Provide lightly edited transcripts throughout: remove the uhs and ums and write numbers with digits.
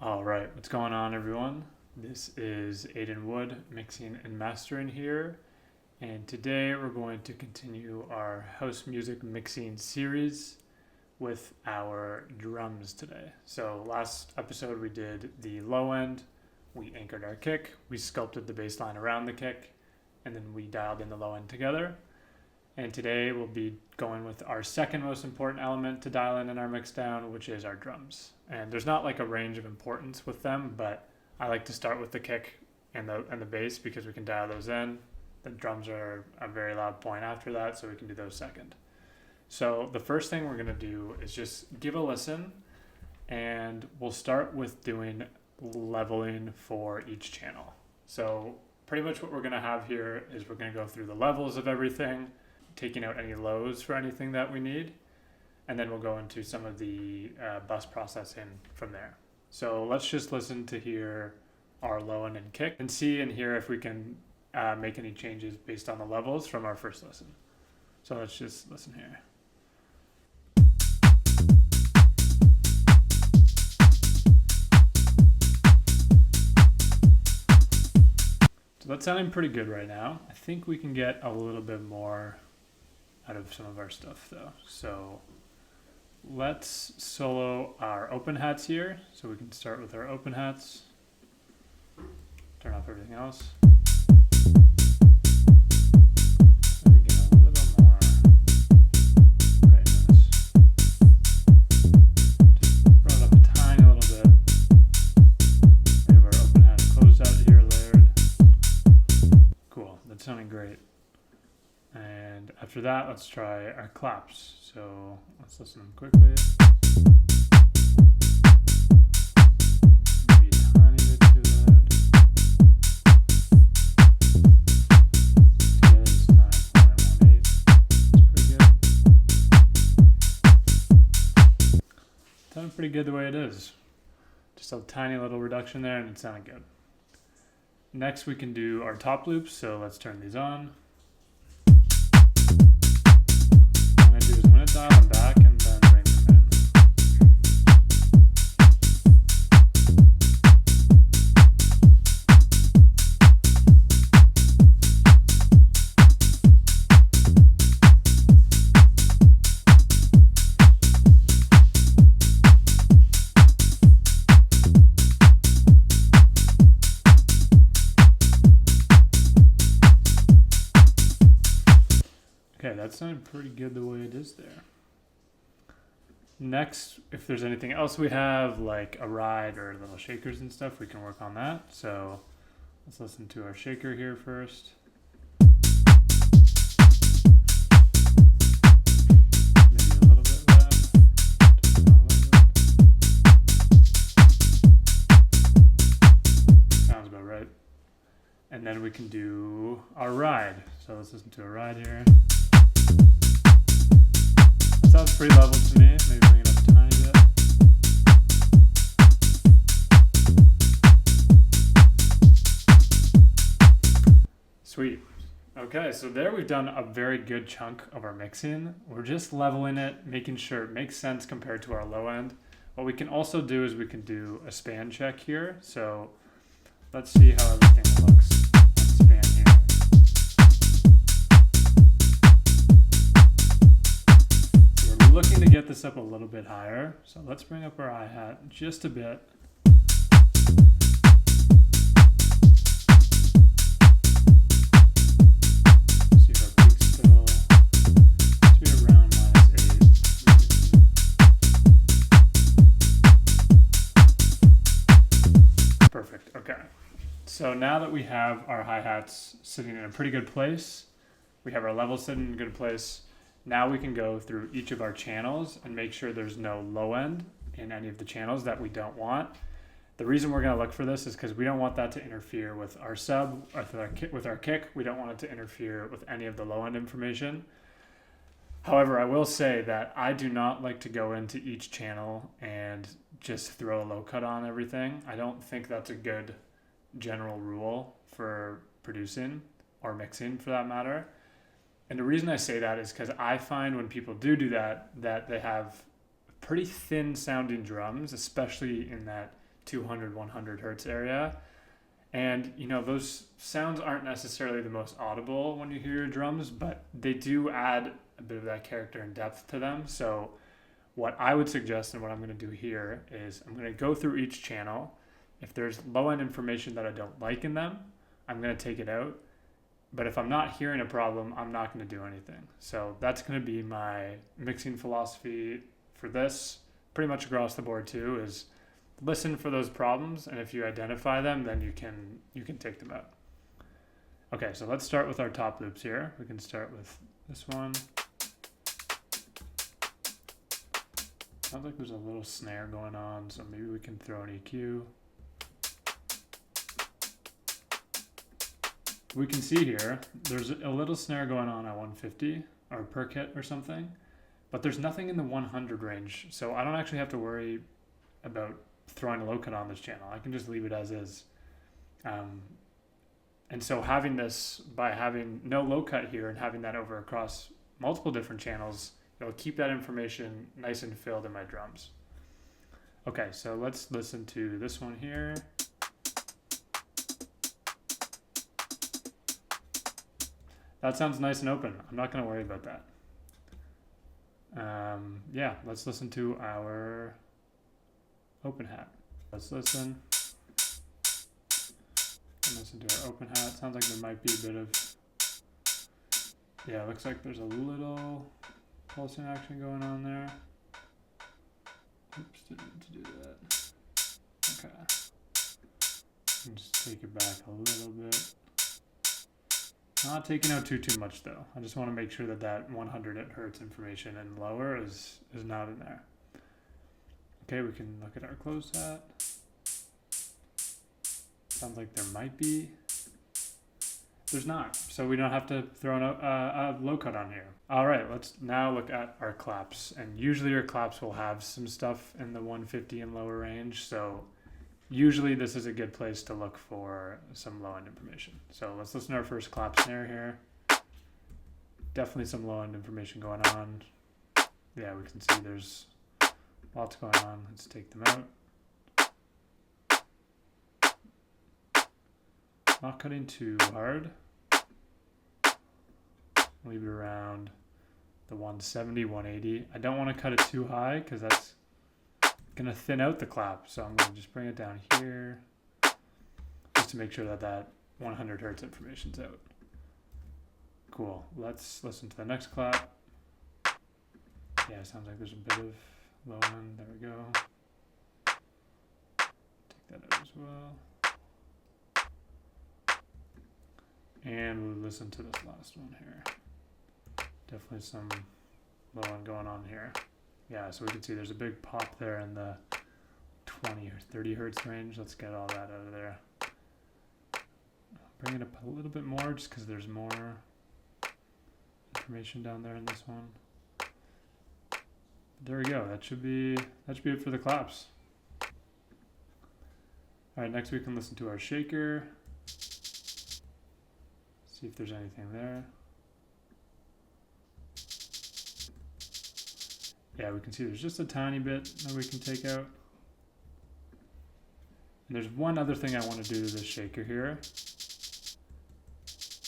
All right, what's going on, everyone? This is Aiden Wood mixing and mastering here, and today we're going to continue our house music mixing series with our drums today. So, last episode we did the low end, we anchored our kick, we sculpted the bass line around the kick, and then we dialed in the low end together. And today we'll be going with our second most important element to dial in our mix down, which is our drums. And there's not like a range of importance with them, but I like to start with the kick and the bass because we can dial those in. The drums are a very loud point after that, so we can do those second. So the first thing we're gonna do is just give a listen, and we'll start with doing leveling for each channel. So pretty much what we're gonna have here is we're gonna go through the levels of everything, taking out any lows for anything that we need, and then we'll go into some of the bus processing from there. So let's just listen to hear our low end and kick and see and hear if we can make any changes based on the levels from our first listen. So let's just listen here. So that's sounding pretty good right now. I think we can get a little bit more out of some of our stuff though. So let's solo our open hats here. So we can start with our open hats. Turn off everything else. So we get a little more brightness. Just brought up a tiny little bit. We have our open hat closed out here, layered. Cool, that's sounding great. And after that, let's try our claps. So let's listen to them quickly. Maybe a tiny bit too loud. Together it's 9.18. That's pretty good. Sounded pretty good the way it is. Just a tiny little reduction there and it sounded good. Next we can do our top loops. So let's turn these on. Dial them back and then bring them in. Okay, that sounded pretty good the way it is there. Next, if there's anything else we have, like a ride or little shakers and stuff, we can work on that. So let's listen to our shaker here first. Maybe a little bit of that. Just a little bit. Sounds about right. And then we can do our ride. So let's listen to a ride here. Sounds pretty level to me. Maybe bring it up a tiny bit. Sweet. Okay, so there we've done a very good chunk of our mixing. We're just leveling it, making sure it makes sense compared to our low end. What we can also do is we can do a span check here. So let's see how everything looks on span here. Looking to get this up a little bit higher, so let's bring up our hi-hat just a bit. See if our peak's still to be around -8. Perfect, okay. So now that we have our hi-hats sitting in a pretty good place, we have our levels sitting in a good place, now we can go through each of our channels and make sure there's no low end in any of the channels that we don't want. The reason we're going to look for this is because we don't want that to interfere with our sub, with our kick. We don't want it to interfere with any of the low end information. However, I will say that I do not like to go into each channel and just throw a low cut on everything. I don't think that's a good general rule for producing or mixing for that matter. And the reason I say that is because I find when people do that they have pretty thin sounding drums, especially in that 200, 100 hertz area. And, you know, those sounds aren't necessarily the most audible when you hear your drums, but they do add a bit of that character and depth to them. So what I would suggest and what I'm going to do here is I'm going to go through each channel. If there's low-end information that I don't like in them, I'm going to take it out. But if I'm not hearing a problem, I'm not going to do anything. So that's going to be my mixing philosophy for this, pretty much across the board too, is listen for those problems, and if you identify them, then you can take them out. Okay, so let's start with our top loops here. We can start with this one. Sounds like there's a little snare going on, so maybe we can throw an EQ. We can see here, there's a little snare going on at 150 or per kit or something, but there's nothing in the 100 range. So I don't actually have to worry about throwing a low cut on this channel. I can just leave it as is. And so having this, by having no low cut here and having that over across multiple different channels, it'll keep that information nice and filled in my drums. Okay, so let's listen to this one here. That sounds nice and open. I'm not going to worry about that. Yeah, let's listen to our open hat. Let's listen. And listen to our open hat. Sounds like there might be a bit of, yeah, it looks like there's a little pulsing action going on there. Oops, didn't mean to do that. Okay. And just take it back a little bit. Not taking out too much though. I just want to make sure that that 100 hertz information and lower is not in there. Okay, we can look at our closed hat. Sounds like there might be. There's not, so we don't have to throw a low cut on here. All right, let's now look at our claps. And usually our claps will have some stuff in the 150 and lower range. So usually this is a good place to look for some low end information. So let's listen to our first clap snare here. Definitely some low end information going on. Yeah, we can see there's lots going on. Let's take them out. Not cutting too hard. Leave it around the 170, 180. I don't want to cut it too high because that's going to thin out the clap. So I'm going to just bring it down here just to make sure that that 100 hertz information's out. Cool. Let's listen to the next clap. Yeah, it sounds like there's a bit of low end. There we go. Take that out as well. And we'll listen to this last one here. Definitely some low end going on here. Yeah, so we can see there's a big pop there in the 20 or 30 hertz range. Let's get all that out of there. Bring it up a little bit more just because there's more information down there in this one. There we go. That should be it for the claps. All right, next we can listen to our shaker. See if there's anything there. Yeah, we can see there's just a tiny bit that we can take out. And there's one other thing I want to do to this shaker here.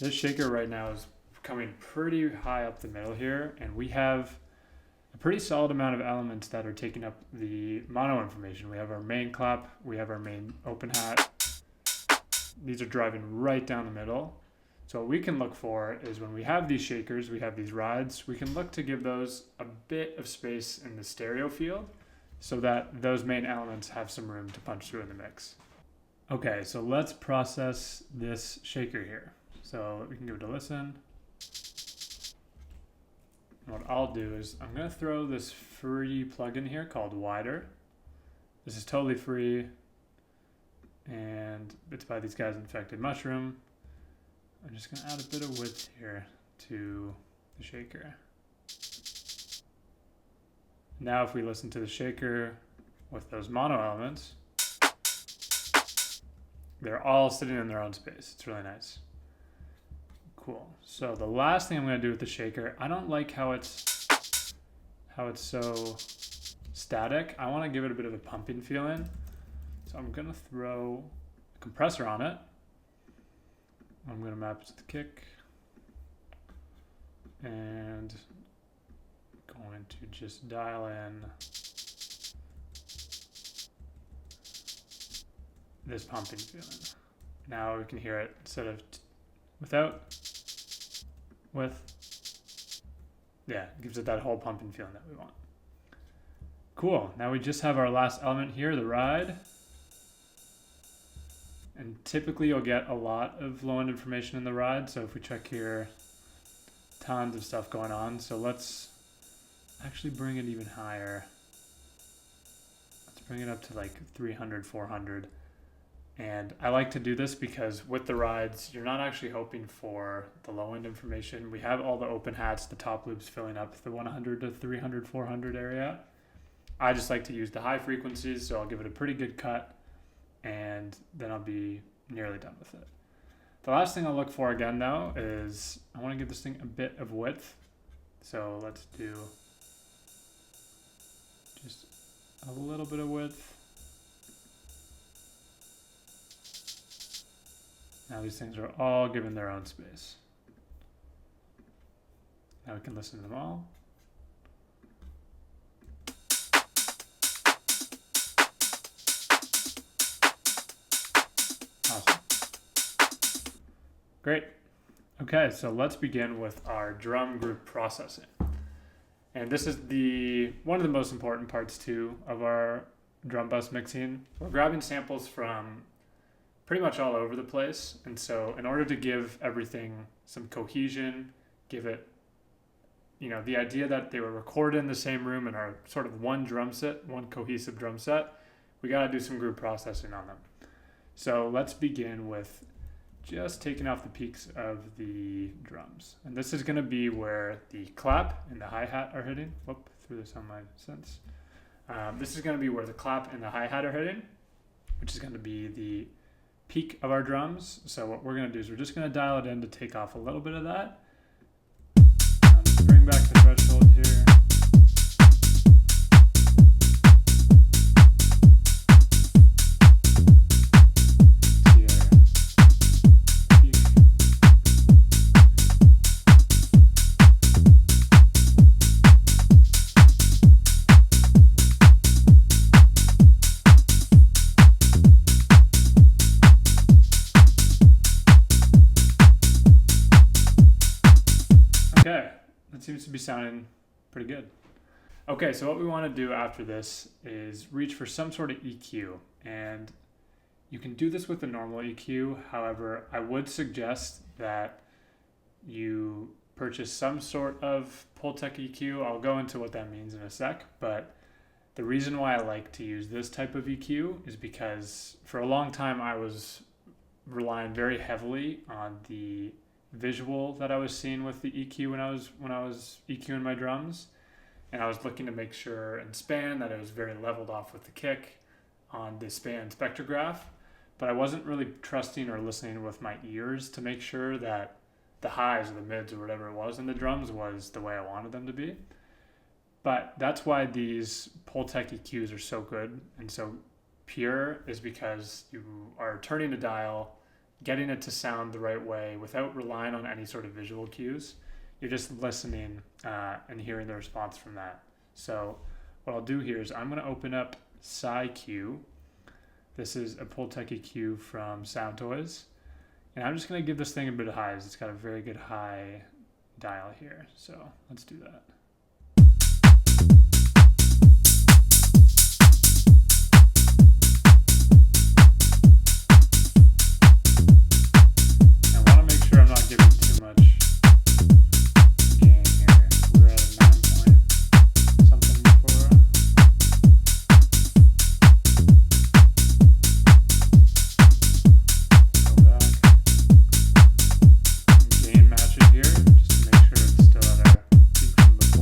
This shaker right now is coming pretty high up the middle here, and we have a pretty solid amount of elements that are taking up the mono information. We have our main clap, we have our main open hat. These are driving right down the middle. So what we can look for is when we have these shakers, we have these rides, we can look to give those a bit of space in the stereo field so that those main elements have some room to punch through in the mix. Okay, so let's process this shaker here. So we can give it a listen. And what I'll do is I'm going to throw this free plugin here called Wider. This is totally free, and it's by these guys Infected Mushroom. I'm just going to add a bit of width here to the shaker. Now if we listen to the shaker with those mono elements, they're all sitting in their own space. It's really nice. Cool. So the last thing I'm going to do with the shaker, I don't like how it's so static. I want to give it a bit of a pumping feeling. So I'm going to throw a compressor on it. I'm going to map it to the kick. And going to just dial in this pumping feeling. Now we can hear it instead of without, with. Yeah, it gives it that whole pumping feeling that we want. Cool. Now we just have our last element here, the ride. And typically you'll get a lot of low-end information in the ride. So if we check here, tons of stuff going on. So let's actually bring it even higher. Let's bring it up to like 300, 400. And I like to do this because with the rides, you're not actually hoping for the low-end information. We have all the open hats, the top loops filling up the 100 to 300, 400 area. I just like to use the high frequencies, so I'll give it a pretty good cut, and then I'll be nearly done with it. The last thing I'll look for again, though, is I want to give this thing a bit of width. So let's do just a little bit of width. Now these things are all given their own space. Now we can listen to them all. Awesome. Great. Okay, so let's begin with our drum group processing. And this is one of the most important parts too of our drum bus mixing. We're grabbing samples from pretty much all over the place. And so in order to give everything some cohesion, give it, the idea that they were recorded in the same room and are sort of one drum set, one cohesive drum set, we got to do some group processing on them. So let's begin with just taking off the peaks of the drums. And this is going to be where the clap and the hi-hat are hitting. Whoop, threw this on my sense. This is going to be where the clap and the hi-hat are hitting, which is going to be the peak of our drums. So what we're going to do is we're just going to dial it in to take off a little bit of that. Bring back the threshold here. Seems to be sounding pretty good. Okay, so what we want to do after this is reach for some sort of EQ, and you can do this with the normal EQ. However, I would suggest that you purchase some sort of Pultec EQ. I'll go into what that means in a sec, but the reason why I like to use this type of EQ is because for a long time I was relying very heavily on the visual that I was seeing with the EQ when I was EQing my drums, and I was looking to make sure in span that it was very leveled off with the kick on the span spectrograph, but I wasn't really trusting or listening with my ears to make sure that the highs or the mids or whatever it was in the drums was the way I wanted them to be. But that's why these Pultec EQs are so good and so pure, is because you are turning the dial, getting it to sound the right way without relying on any sort of visual cues. You're just listening and hearing the response from that. So what I'll do here is I'm going to open up SciQ. This is a Pultec EQ from Soundtoys. And I'm just going to give this thing a bit of highs. It's got a very good high dial here. So let's do that. Before.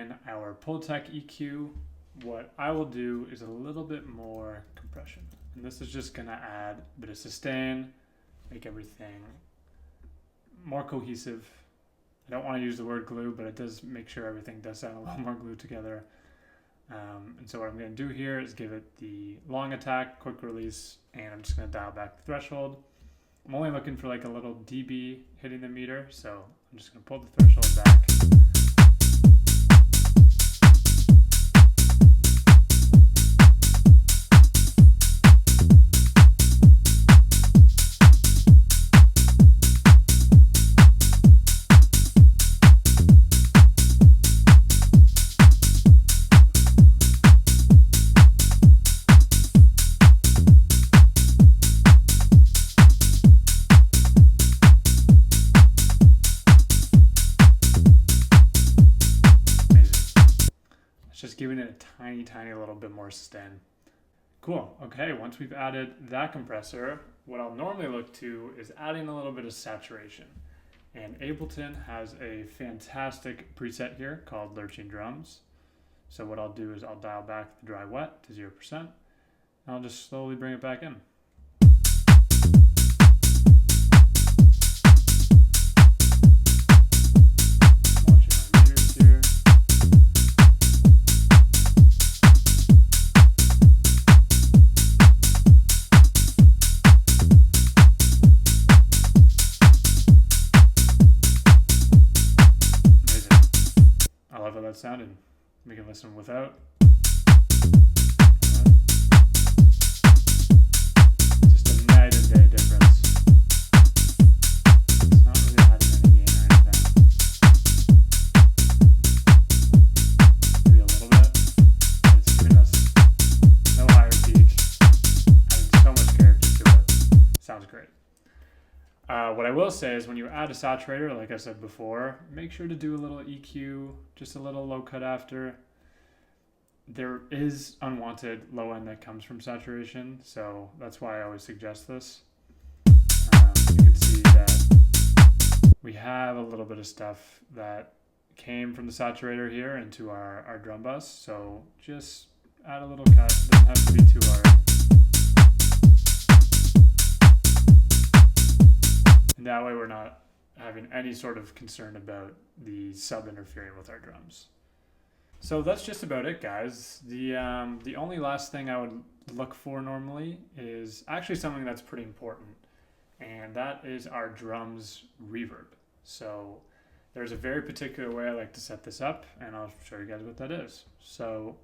in our Pultec EQ, what I will do is a little bit more compression. And this is just gonna add a bit of sustain, make everything more cohesive. I don't want to use the word glue, but it does make sure everything does sound a little more glued together. And so what I'm going to do here is give it the long attack, quick release, and I'm just going to dial back the threshold. I'm only looking for like a little dB hitting the meter, so I'm just going to pull the threshold back. Just giving it a tiny little bit more sustain. Cool. Okay, once we've added that compressor, what I'll normally look to is adding a little bit of saturation. And Ableton has a fantastic preset here called Lurching Drums. So what I'll do is I'll dial back the dry wet to 0%, and I'll just slowly bring it back in. That sounded. We can listen without. Just a night and day difference. It's not really adding any gain or anything. Maybe a little bit. It's giving us no higher peak. Adding so much character to it. Sounds great. What I will say is when you add a saturator, like I said before, make sure to do a little EQ, just a little low cut after. There is unwanted low end that comes from saturation, so that's why I always suggest this. You can see that we have a little bit of stuff that came from the saturator here into our drum bus, so just add a little cut. It doesn't have to be too hard. And that way we're not having any sort of concern about the sub interfering with our drums. So that's just about it, guys. The only last thing I would look for normally is actually something that's pretty important, and that is our drums reverb. So there's a very particular way I like to set this up, and I'll show you guys what that is. So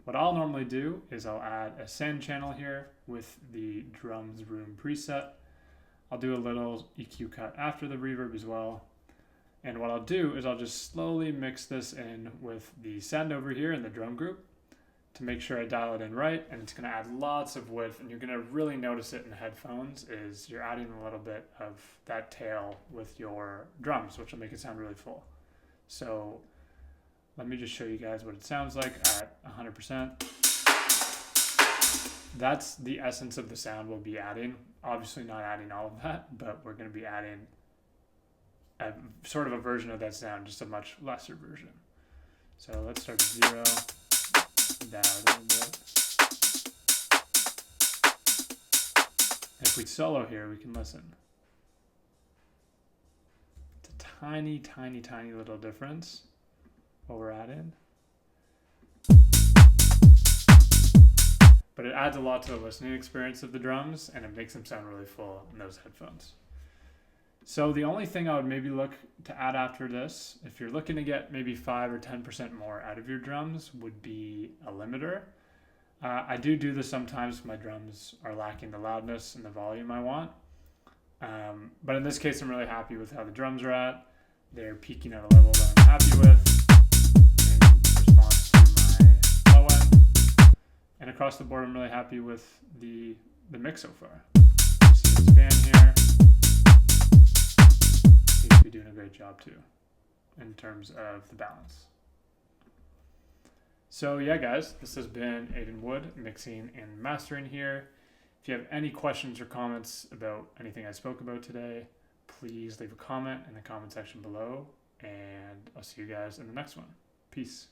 what I'll normally do is I'll add a send channel here with the drums room preset. I'll do a little EQ cut after the reverb as well. And what I'll do is I'll just slowly mix this in with the send over here in the drum group to make sure I dial it in right. And it's going to add lots of width, and you're going to really notice it in the headphones is you're adding a little bit of that tail with your drums, which will make it sound really full. So let me just show you guys what it sounds like at 100%. That's the essence of the sound we'll be adding. Obviously not adding all of that, but we're going to be adding a sort of a version of that sound, just a much lesser version. So let's start at 0, down a little bit. If we solo here, we can listen. It's a tiny little difference what we're adding. But it adds a lot to the listening experience of the drums, and it makes them sound really full in those headphones. So the only thing I would maybe look to add after this, if you're looking to get maybe 5 or 10% more out of your drums, would be a limiter. I do this sometimes if my drums are lacking the loudness and the volume I want. But in this case, I'm really happy with how the drums are at. They're peaking at a level that I'm happy with. And across the board, I'm really happy with the mix so far. You see the span here. Seems to be doing a great job too, in terms of the balance. So yeah, guys, this has been Aidan Wood mixing and mastering here. If you have any questions or comments about anything I spoke about today, please leave a comment in the comment section below, and I'll see you guys in the next one. Peace.